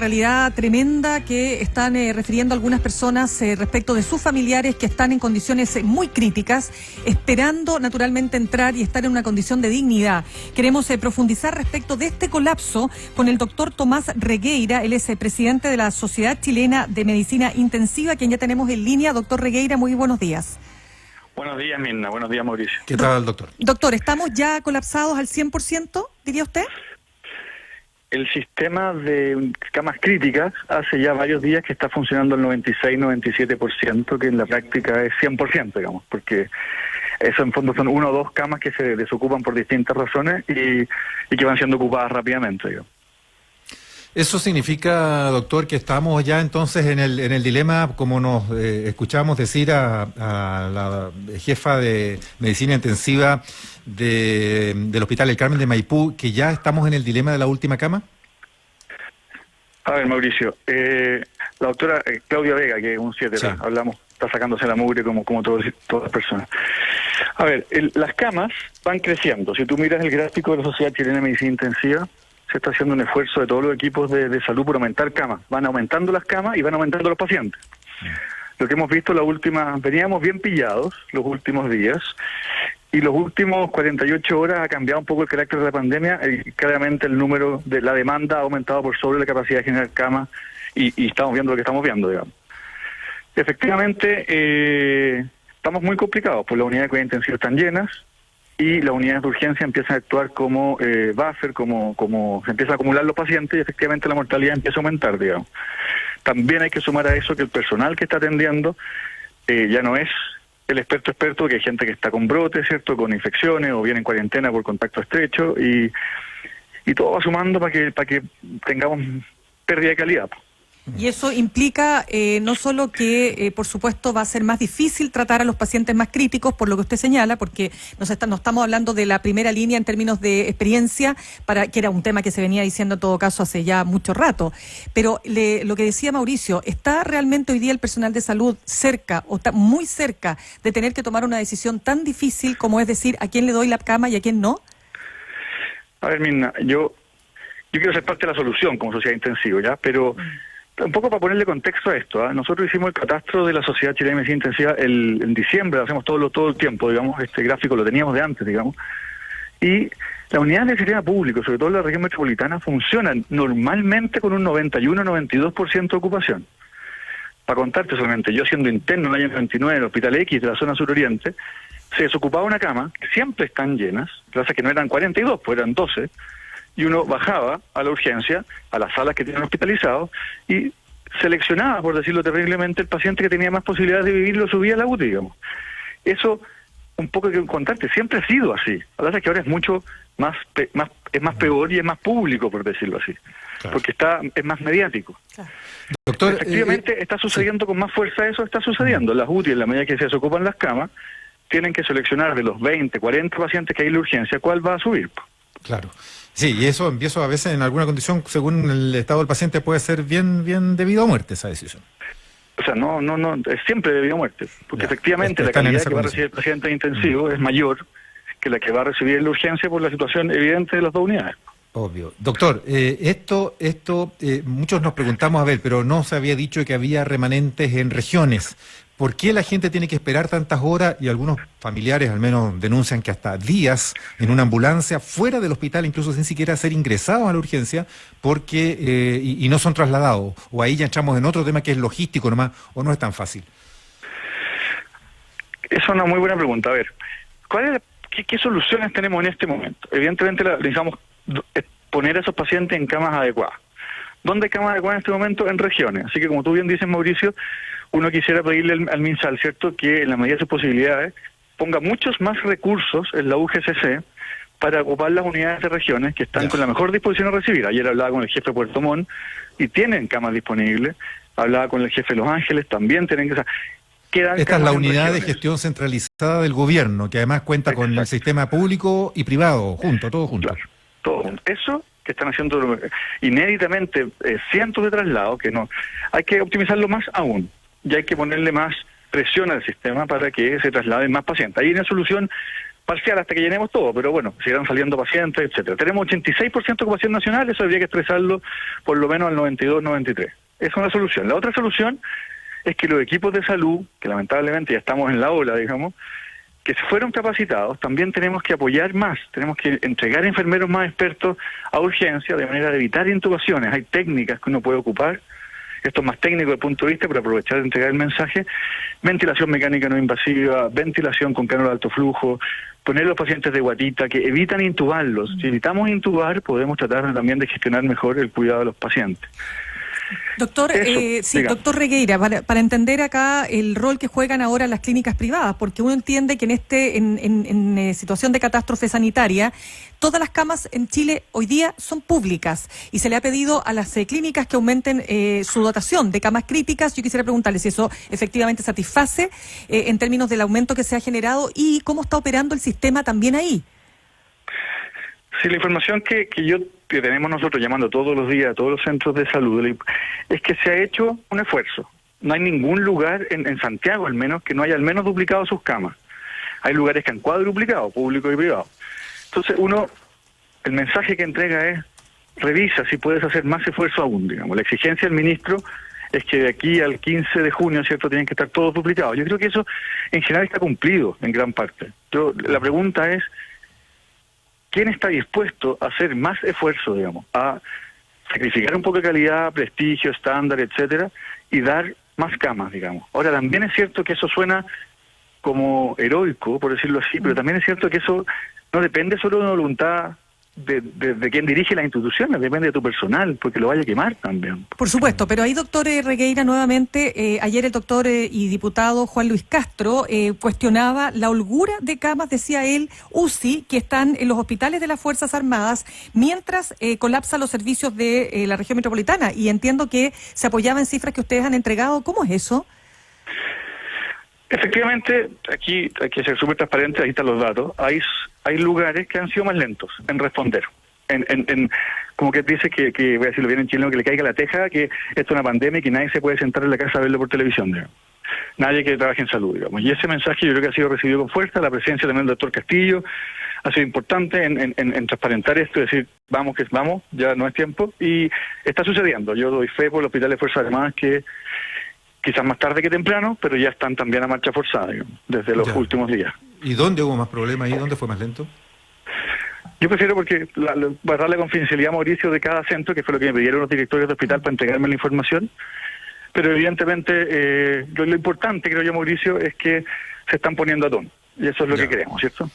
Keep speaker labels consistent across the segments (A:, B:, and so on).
A: realidad tremenda que están refiriendo algunas personas respecto de sus familiares que están en condiciones muy críticas, esperando naturalmente entrar y estar en una condición de dignidad. Queremos profundizar respecto de este colapso con el doctor Tomás Regueira. Él es presidente de la Sociedad Chilena de Medicina Intensiva, quien ya tenemos en línea. Doctor Regueira, muy buenos días.
B: Buenos días, Mirna. Buenos días, Mauricio.
C: ¿Qué tal, doctor?
A: Doctor, ¿estamos ya colapsados al 100%, diría usted?
B: El sistema de camas críticas hace ya varios días que está funcionando al 96-97%, que en la práctica es 100%, digamos, porque eso en fondo son 1 o 2 camas que se desocupan por distintas razones y que van siendo ocupadas rápidamente, digamos.
C: ¿Eso significa, doctor, que estamos ya entonces en el dilema, como nos escuchamos decir a la jefa de medicina intensiva del Hospital El Carmen de Maipú, que ya estamos en el dilema de la última cama?
B: A ver, Mauricio, la doctora Claudia Vega, que es un 7, sí. Hablamos, está sacándose la mugre como todas las personas. A ver, las camas van creciendo. Si tú miras el gráfico de la Sociedad Chilena de Medicina Intensiva, se está haciendo un esfuerzo de todos los equipos de salud por aumentar camas. Van aumentando las camas y van aumentando los pacientes. Lo que hemos visto veníamos bien pillados los últimos días, y los últimos 48 horas ha cambiado un poco el carácter de la pandemia. Claramente el número de la demanda ha aumentado por sobre la capacidad de generar camas, y estamos viendo lo que estamos viendo, digamos. Efectivamente, estamos muy complicados, pues las unidades de cuidados intensivos están llenas, y las unidades de urgencia empiezan a actuar como buffer, como se empiezan a acumular los pacientes, y efectivamente la mortalidad empieza a aumentar, digamos. También hay que sumar a eso que el personal que está atendiendo ya no es el experto, que hay gente que está con brotes, ¿cierto?, con infecciones, o viene en cuarentena por contacto estrecho, y todo va sumando para que tengamos pérdida de calidad.
A: Y eso implica no solo que, por supuesto, va a ser más difícil tratar a los pacientes más críticos, por lo que usted señala, porque no estamos hablando de la primera línea en términos de experiencia, que era un tema que se venía diciendo en todo caso hace ya mucho rato. Pero lo que decía Mauricio, ¿está realmente hoy día el personal de salud cerca, o está muy cerca, de tener que tomar una decisión tan difícil como es decir a quién le doy la cama y a quién no?
B: A ver, Mirna, yo quiero ser parte de la solución como sociedad intensiva, ¿ya? Pero un poco para ponerle contexto a esto, nosotros hicimos el catastro de la Sociedad Chilena de Medicina Intensiva en diciembre, lo hacemos todo el tiempo, digamos, este gráfico lo teníamos de antes, digamos, y las unidades del sistema público, sobre todo en la región metropolitana, funcionan normalmente con un 91-92% de ocupación. Para contarte solamente, yo siendo interno en el año 99 en el Hospital X de la zona suroriente, se desocupaba una cama, que siempre están llenas, lo que pasa es que no eran 42, pues eran 12, y uno bajaba a la urgencia, a las salas que tienen hospitalizados, y seleccionaba, por decirlo terriblemente, el paciente que tenía más posibilidades de vivir, lo subía a la UTI, digamos. Eso, un poco hay que contarte, siempre ha sido así. La verdad es que ahora es mucho más peor y es más público, por decirlo así, claro, porque es más mediático. Claro. Doctor, efectivamente, está sucediendo con más fuerza eso, está sucediendo. Las UTI, en la medida que se desocupan las camas, tienen que seleccionar de los 20, 40 pacientes que hay en la urgencia, ¿cuál va a subir?
C: Claro. Sí, y eso a veces en alguna condición, según el estado del paciente, puede ser bien debido a muerte esa decisión.
B: O sea, no, es siempre debido a muerte, porque efectivamente la calidad que va a recibir el paciente intensivo es mayor que la que va a recibir en la urgencia por la situación evidente de las dos unidades.
C: Obvio. Doctor, muchos nos preguntamos, a ver, pero no se había dicho que había remanentes en regiones. ¿Por qué la gente tiene que esperar tantas horas? Y algunos familiares al menos denuncian que hasta días en una ambulancia fuera del hospital, incluso sin siquiera ser ingresados a la urgencia, porque y no son trasladados. O ahí ya entramos en otro tema que es logístico nomás, o no es tan fácil.
B: Esa es una muy buena pregunta. A ver, ¿qué soluciones tenemos en este momento? Evidentemente necesitamos poner a esos pacientes en camas adecuadas. ¿Dónde hay camas adecuadas en este momento? En regiones. Así que, como tú bien dices, Mauricio, uno quisiera pedirle al MinSal, ¿cierto?, que en la medida de sus posibilidades ponga muchos más recursos en la UGCC para ocupar las unidades de regiones que están con la mejor disposición a recibir. Ayer hablaba con el jefe de Puerto Montt y tienen camas disponibles. Hablaba con el jefe de Los Ángeles, también tienen que...
C: Esta es la unidad de gestión centralizada del gobierno, que además cuenta con el sistema público y privado, todo junto.
B: Claro, todo junto. Eso que están haciendo inéditamente cientos de traslados, que no, hay que optimizarlo más aún, y hay que ponerle más presión al sistema para que se trasladen más pacientes. Ahí hay una solución parcial hasta que llenemos todo, pero bueno, seguirán saliendo pacientes, etcétera. Tenemos 86% de ocupación nacional, eso habría que expresarlo por lo menos al 92-93. Esa es una solución. La otra solución es que los equipos de salud, que lamentablemente ya estamos en la ola, digamos, que se fueron capacitados, también tenemos que apoyar más, tenemos que entregar enfermeros más expertos a urgencia, de manera de evitar intubaciones. Hay técnicas que uno puede ocupar, esto es más técnico desde el punto de vista, pero aprovechar de entregar el mensaje: ventilación mecánica no invasiva, ventilación con cánula de alto flujo, poner los pacientes de guatita, que evitan intubarlos. Si evitamos intubar, podemos tratar también de gestionar mejor el cuidado de los pacientes.
A: Doctor, doctor Regueira, para entender acá el rol que juegan ahora las clínicas privadas, porque uno entiende que en situación de catástrofe sanitaria, todas las camas en Chile hoy día son públicas y se le ha pedido a las clínicas que aumenten su dotación de camas críticas. Yo quisiera preguntarle si eso efectivamente satisface en términos del aumento que se ha generado y cómo está operando el sistema también ahí.
B: Sí, la información que tenemos nosotros llamando todos los días a todos los centros de salud es que se ha hecho un esfuerzo. No hay ningún lugar, en Santiago al menos, que no haya al menos duplicado sus camas. Hay lugares que han cuadruplicado, público y privado. Entonces el mensaje que entrega es: revisa si puedes hacer más esfuerzo aún, digamos. La exigencia del ministro es que de aquí al 15 de junio, ¿cierto?, tienen que estar todos duplicados. Yo creo que eso en general está cumplido en gran parte. La pregunta es: ¿quién está dispuesto a hacer más esfuerzo, digamos, a sacrificar un poco de calidad, prestigio, estándar, etcétera, y dar más camas, digamos? Ahora, también es cierto que eso suena como heroico, por decirlo así, pero también es cierto que eso no depende solo de una voluntad de quien dirige las instituciones, depende de tu personal, porque lo vaya a quemar también.
A: Por supuesto, pero ahí, doctor Regueira, nuevamente, ayer el doctor y diputado Juan Luis Castro cuestionaba la holgura de camas, decía él, UCI, que están en los hospitales de las Fuerzas Armadas, mientras colapsan los servicios de la región metropolitana, y entiendo que se apoyaba en cifras que ustedes han entregado. ¿Cómo es eso?
B: Efectivamente, aquí hay que ser súper transparente, ahí están los datos. Hay lugares que han sido más lentos en responder. Como que dice que, voy a decirlo bien en chileno, que le caiga la teja, que esto es una pandemia y que nadie se puede sentar en la casa a verlo por televisión, digamos. Nadie que trabaje en salud, digamos. Y ese mensaje yo creo que ha sido recibido con fuerza. La presencia también del doctor Castillo ha sido importante en transparentar esto y decir: vamos, ya no es tiempo. Y está sucediendo. Yo doy fe por el Hospital de Fuerzas Armadas que quizás más tarde que temprano, pero ya están también a marcha forzada, digamos, desde los últimos días.
C: ¿Y dónde hubo más problemas ahí? ¿Dónde fue más lento?
B: Yo prefiero, porque para darle confidencialidad a Mauricio de cada centro, que fue lo que me pidieron los directores de hospital para entregarme la información, pero evidentemente lo importante, creo yo, Mauricio, es que se están poniendo a tono, y eso es lo que queremos, ¿cierto?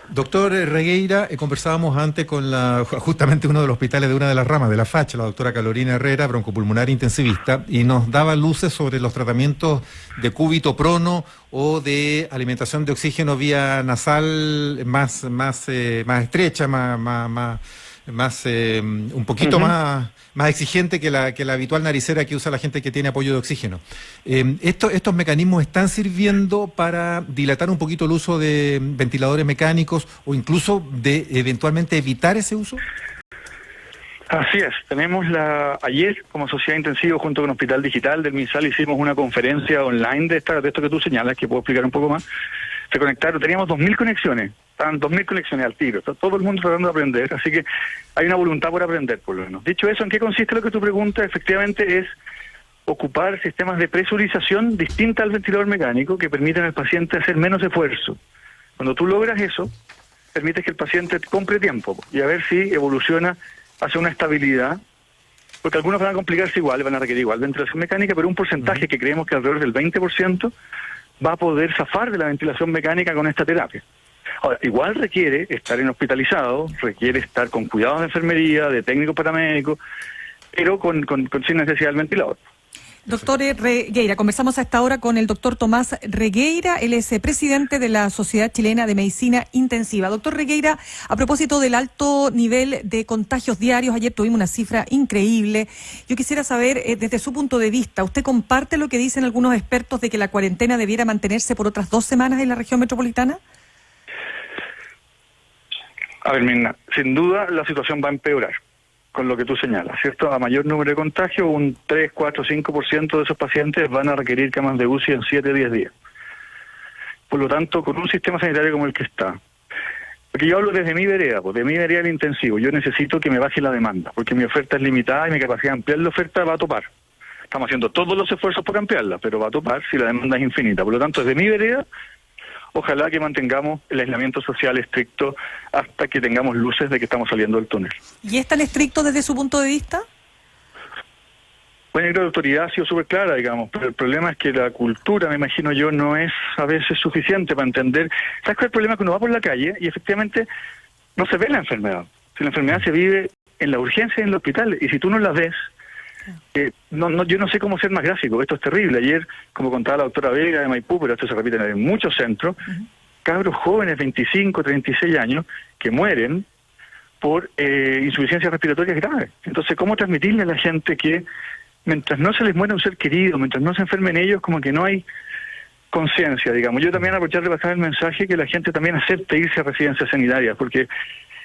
C: Doctor Regueira, conversábamos antes con justamente uno de los hospitales de una de las ramas de la FACH, la doctora Carolina Herrera, broncopulmonar intensivista, y nos daba luces sobre los tratamientos de cúbito prono o de alimentación de oxígeno vía nasal más estrecha, un poquito más exigente que la habitual naricera que usa la gente que tiene apoyo de oxígeno. ¿Estos mecanismos están sirviendo para dilatar un poquito el uso de ventiladores mecánicos o incluso de eventualmente evitar ese uso?
B: Así es, ayer como Sociedad Intensiva junto con Hospital Digital del MinSal hicimos una conferencia online de esto que tú señalas, que puedo explicar un poco más. Se conectaron, teníamos 2.000 conexiones, estaban 2.000 conexiones al tiro, está todo el mundo tratando de aprender, así que hay una voluntad por aprender, por lo menos. Dicho eso, ¿en qué consiste lo que tú preguntas? Efectivamente es ocupar sistemas de presurización distinta al ventilador mecánico que permiten al paciente hacer menos esfuerzo. Cuando tú logras eso, permites que el paciente compre tiempo y a ver si evoluciona hacia una estabilidad, porque algunos van a complicarse igual, van a requerir igual ventilación mecánica, pero un porcentaje que creemos que alrededor del 20% va a poder zafar de la ventilación mecánica con esta terapia. Ahora, igual requiere estar hospitalizado, requiere estar con cuidados de enfermería, de técnicos paramédicos, pero sin necesidad del ventilador.
A: Doctor Regueira, conversamos a esta hora con el doctor Tomás Regueira, él es presidente de la Sociedad Chilena de Medicina Intensiva. Doctor Regueira, a propósito del alto nivel de contagios diarios, ayer tuvimos una cifra increíble. Yo quisiera saber, desde su punto de vista, ¿usted comparte lo que dicen algunos expertos de que la cuarentena debiera mantenerse por otras 2 semanas en la región metropolitana?
B: A ver, Mirna, sin duda la situación va a empeorar, con lo que tú señalas, ¿cierto? A mayor número de contagios, un 3, 4, 5% de esos pacientes van a requerir camas de UCI en 7, 10 días. Por lo tanto, con un sistema sanitario como el que está, Porque yo hablo desde mi vereda, pues de mi vereda del intensivo. Yo necesito que me baje la demanda, porque mi oferta es limitada y mi capacidad de ampliar la oferta va a topar. Estamos haciendo todos los esfuerzos por ampliarla, pero va a topar si la demanda es infinita. Por lo tanto, desde mi vereda, ojalá que mantengamos el aislamiento social estricto hasta que tengamos luces de que estamos saliendo del túnel.
A: ¿Y es tan estricto desde su punto de vista?
B: Bueno, yo creo que la autoridad ha sido súper clara, digamos, pero el problema es que la cultura, me imagino yo, no es a veces suficiente para entender. ¿Sabes cuál es el problema? Que uno va por la calle y efectivamente no se ve la enfermedad. Si la enfermedad se vive en la urgencia y en el hospital, y si tú no la ves, yo no sé cómo ser más gráfico. Esto es terrible. Ayer, como contaba la doctora Vega de Maipú, pero esto se repite en muchos centros, cabros jóvenes, 25, 36 años, que mueren por insuficiencia respiratoria grave. Entonces, ¿cómo transmitirle a la gente que mientras no se les muera un ser querido, mientras no se enfermen ellos, como que no hay conciencia, digamos? Yo también aprovechar de pasar el mensaje que la gente también acepte irse a residencias sanitarias, porque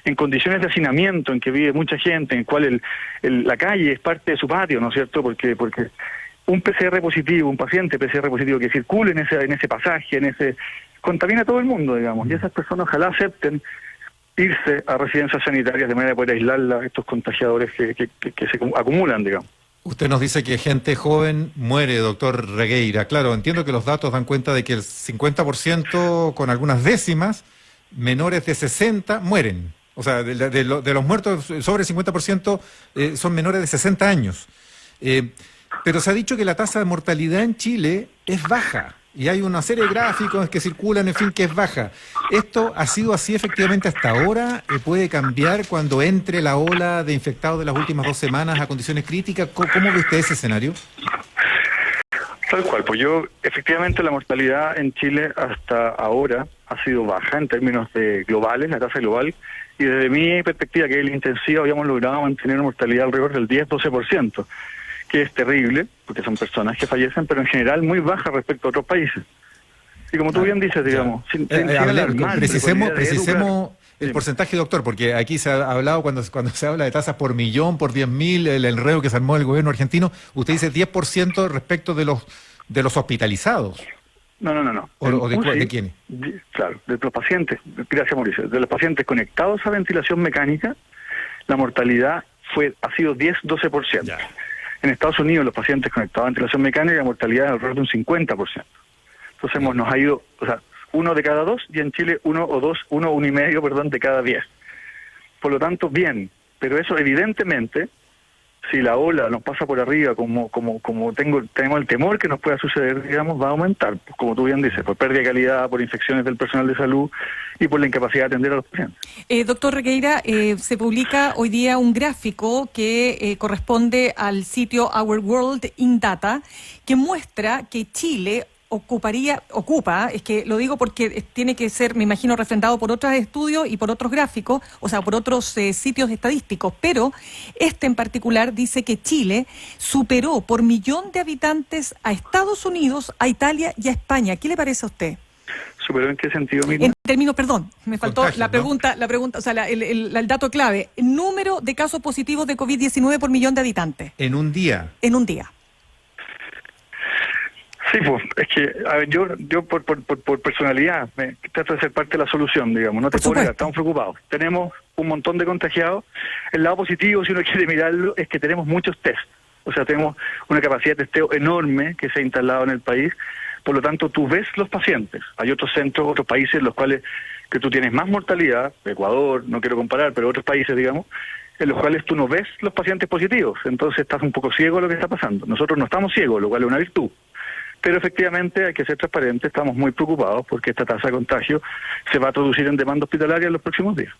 B: en condiciones de hacinamiento en que vive mucha gente, en cual la calle es parte de su patio, ¿no es cierto? Porque un PCR positivo, un paciente PCR positivo que circule en ese pasaje, contamina a todo el mundo, digamos, y esas personas ojalá acepten irse a residencias sanitarias de manera de poder aislar estos contagiadores que se acumulan, digamos.
C: Usted nos dice que gente joven muere, doctor Regueira. Claro, entiendo que los datos dan cuenta de que el 50% con algunas décimas, menores de 60, mueren. O sea, de los muertos, sobre el 50% son menores de 60 años. Pero se ha dicho que la tasa de mortalidad en Chile es baja. Y hay una serie de gráficos que circulan, en fin, que es baja. ¿Esto ha sido así efectivamente hasta ahora? ¿Puede cambiar cuando entre la ola de infectados de las últimas 2 semanas a condiciones críticas? ¿Cómo ve usted ese escenario?
B: Tal cual, pues efectivamente la mortalidad en Chile hasta ahora ha sido baja en términos globales, la tasa global, y desde mi perspectiva, que es el intensivo, habíamos logrado mantener una mortalidad alrededor del 10-12%, que es terrible, porque son personas que fallecen, pero en general muy baja respecto a otros países. Y como tú bien dices, digamos, sin alarmar,
C: precisemos el porcentaje, doctor, porque aquí se ha hablado, cuando se habla de tasas por millón, por 10.000, el enredo que se armó el gobierno argentino, usted dice 10% respecto de los hospitalizados.
B: No.
C: ¿De quiénes?
B: Claro, de los pacientes, gracias Mauricio, de los pacientes conectados a ventilación mecánica, la mortalidad ha sido 10-12%. Ya. En Estados Unidos, los pacientes conectados a ventilación mecánica, la mortalidad es alrededor de un 50%. Entonces nos ha ido, 1 de cada 2, y en Chile 1 y medio, de cada 10. Por lo tanto, bien, pero eso evidentemente, si la ola nos pasa por arriba, como tenemos el temor que nos pueda suceder, digamos, va a aumentar, pues, como tú bien dices, por pérdida de calidad, por infecciones del personal de salud y por la incapacidad de atender a los pacientes.
A: Doctor Regueira, se publica hoy día un gráfico que corresponde al sitio Our World in Data, que muestra que Chile ocupa, es que lo digo porque tiene que ser, me imagino, refrendado por otros estudios y por otros gráficos, o sea, por otros sitios estadísticos, pero este en particular dice que Chile superó por millón de habitantes a Estados Unidos, a Italia y a España. ¿Qué le parece a usted?
B: ¿Superó en qué sentido, Mirna?
A: En términos, perdón, me faltó
C: Contagio,
A: la pregunta, o sea, el dato clave, el número de casos positivos de COVID-19 por millón de habitantes.
C: En un día.
A: En un día.
B: Sí, pues, es que, a ver, yo por personalidad trato de ser parte de la solución, digamos, no te puedo negar, estamos preocupados. Tenemos un montón de contagiados. El lado positivo, si uno quiere mirarlo, es que tenemos muchos test. O sea, tenemos una capacidad de testeo enorme que se ha instalado en el país. Por lo tanto, tú ves los pacientes. Hay otros centros, otros países en los cuales que tú tienes más mortalidad, Ecuador, no quiero comparar, pero otros países, digamos, en los cuales tú no ves los pacientes positivos. Entonces estás un poco ciego a lo que está pasando. Nosotros no estamos ciegos, lo cual es una virtud. Pero efectivamente hay que ser transparente, estamos muy preocupados porque esta tasa de contagio se va a traducir en demanda hospitalaria en los próximos días.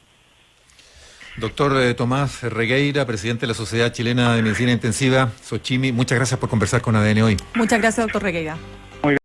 C: Doctor Tomás Regueira, presidente de la Sociedad Chilena de Medicina Intensiva, SOCHIMI, muchas gracias por conversar con ADN hoy.
A: Muchas gracias, doctor Regueira.